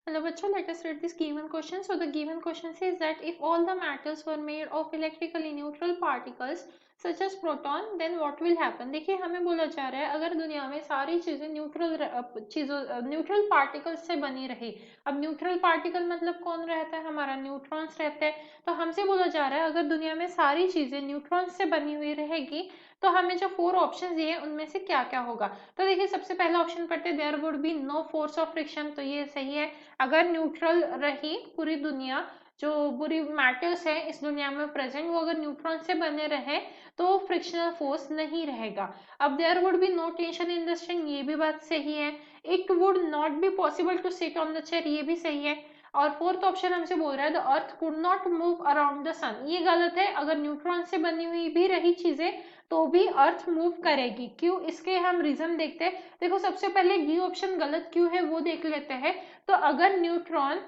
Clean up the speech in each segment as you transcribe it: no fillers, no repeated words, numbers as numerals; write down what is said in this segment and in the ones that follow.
Hello bachcho, let us read this given question. So the given question says that if all the metals were made of electrically neutral particles such as proton, then what will happen? देखिए हमें बोला जा रहा है अगर दुनिया में सारी चीजें न्यूट्रल पार्टिकल्स से बनी रही। अब न्यूट्रल पार्टिकल मतलब कौन रहता है? हमारा न्यूट्रॉन्स रहते हैं। तो हमसे बोला जा रहा है अगर दुनिया में सारी चीजें न्यूट्रॉन्स से बनी हुई रहेगी तो हमें जो 4 ऑप्शन दिए हैं उनमें से क्या क्या होगा। तो देखिए सबसे पहला ऑप्शन पढ़ते हैं, there would be no force of friction. तो ये सही है। अगर न्यूट्रल रही पूरी दुनिया, जो पूरी मैटर्स है इस दुनिया में प्रेजेंट, वो अगर न्यूट्रॉन से बने रहे तो फ्रिक्शनल फोर्स नहीं रहेगा। अब there would be no tension in the string, ये भी बात सही है। It would not be possible to sit on the chair, ये भी सही है। और फोर्थ ऑप्शन हमसे बोल रहा है the earth could not move around the sun, ये गलत है। अगर न्यूट्रॉन से बनी हुई भी रही चीजें तो भी अर्थ मूव करेगी। क्यों? इसके हम रीजन देखते हैं। देखो सबसे पहले डी ऑप्शन गलत क्यों है वो देख लेते हैं। तो अगर न्यूट्रॉन,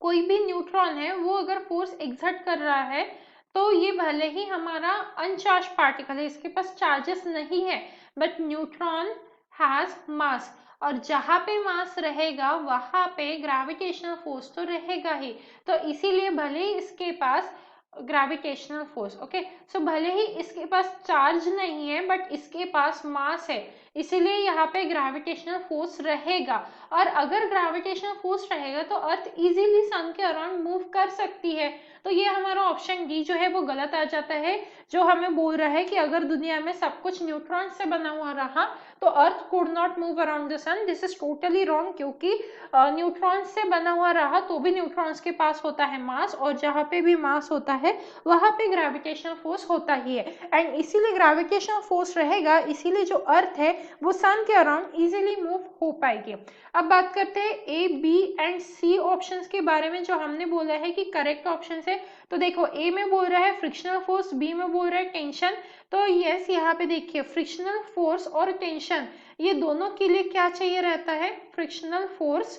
कोई भी न्यूट्रॉन है वो अगर फोर्स एग्जर्ट कर रहा है तो ये भले ही हमारा अनचार्ज पार्टिकल है, इसके पास चार्जेस नहीं है, बट न्यूट्रॉन हैज मास, और जहां पे मास रहेगा वहां पे ग्रेविटेशनल फोर्स तो रहेगा ही। तो इसीलिए भले ही इसके पास ग्रेविटेशनल फोर्स, ओके, सो भले ही इसके पास चार्ज नहीं है बट इसके पास मास है, इसीलिए यहाँ पे ग्रेविटेशनल फोर्स रहेगा। और अगर ग्रेविटेशनल फोर्स रहेगा तो अर्थ इजीली सन के अराउंड मूव कर सकती है। तो ये हमारा ऑप्शन डी जो है वो गलत आ जाता है, जो हमें बोल रहा है कि अगर दुनिया में सब कुछ न्यूट्रॉन से बना हुआ रहा तो earth could not move around the sun. This is totally wrong, क्योंकि न्यूट्रॉन से बना हुआ रहा तो भी न्यूट्रॉन्स के पास होता है मास, और जहां पे भी मास होता है वहां पे ग्रेविटेशनल फोर्स होता ही है। एंड इसीलिए ग्रेविटेशनल फोर्स रहेगा, इसीलिए जो अर्थ है वो सन के अराउंड इजीली मूव हो पाएगी। अब बात करते हैं ए, बी एंड सी ऑप्शंस के बारे में, जो हमने बोला है कि करेक्ट ऑप्शन है। तो देखो ए में बोल रहा है फ्रिक्शनल फोर्स, बी में बोल रहा है टेंशन। तो यस, यहाँ पे देखिए फ्रिक्शनल फोर्स और टेंशन ये दोनों के लिए क्या चाहिए रहता है? फ्रिक्शनल फोर्स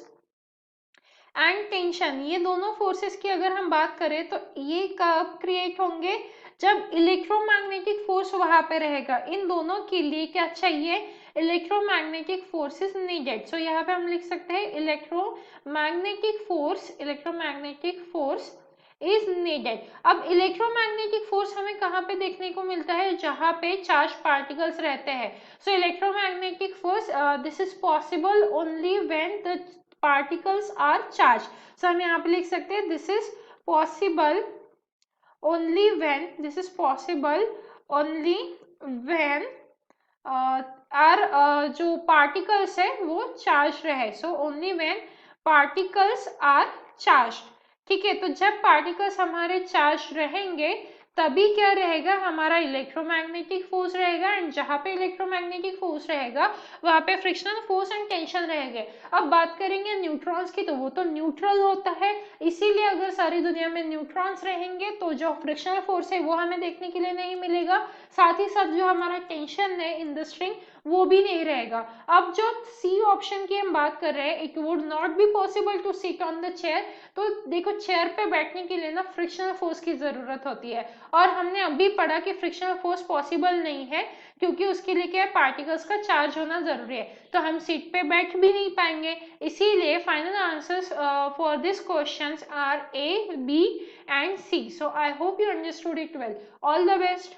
एंड टेंशन, ये दोनों फोर्सेस की अगर हम बात करें तो ये कब क्रिएट होंगे? जब इलेक्ट्रोमैग्नेटिक फोर्स वहां पे रहेगा। इन दोनों के लिए क्या चाहिए? Electromagnetic force is needed. So यहाँ पे हम लिख सकते हैं इलेक्ट्रोमैग्नेटिक फोर्स इज नीडेड। अब इलेक्ट्रोमैग्नेटिक फोर्स हमें कहाँ पे देखने को मिलता है? जहां पे चार्ज पार्टिकल्स रहते हैं। So electromagnetic force this is possible only when the particles are charged. So हम यहाँ पे लिख सकते हैं this is possible only when जो particles है वो चार्ज रहे। So only when particles are charged, ठीक है। तो जब पार्टिकल्स हमारे चार्ज रहेंगे तभी क्या रहेगा? हमारा इलेक्ट्रोमैग्नेटिक फोर्स रहेगा, एंड जहां पे इलेक्ट्रोमैग्नेटिक फोर्स रहेगा वहां पे फ्रिक्शनल फोर्स एंड टेंशन रहेंगे। अब बात करेंगे न्यूट्रॉन्स की, तो वो तो न्यूट्रल होता है, इसीलिए अगर सारी दुनिया में न्यूट्रॉन्स रहेंगे तो जो फ्रिक्शनल फोर्स है वो हमें देखने के लिए नहीं मिलेगा, साथ ही साथ जो हमारा टेंशन है इन द स्ट्रिंग वो भी नहीं रहेगा। अब जो सी ऑप्शन की हम बात कर रहे हैं, it would not be possible to sit on the chair. तो देखो चेयर पे बैठने के लिए ना फ्रिक्शनल फोर्स की जरूरत होती है, और हमने अभी पढ़ा कि फ्रिक्शनल फोर्स पॉसिबल नहीं है, क्योंकि उसके लिए क्या है? पार्टिकल्स का चार्ज होना जरूरी है। तो हम सीट पे बैठ भी नहीं पाएंगे। इसीलिए final answers for this questions are A, B and C. So I hope you understood it well. All the best.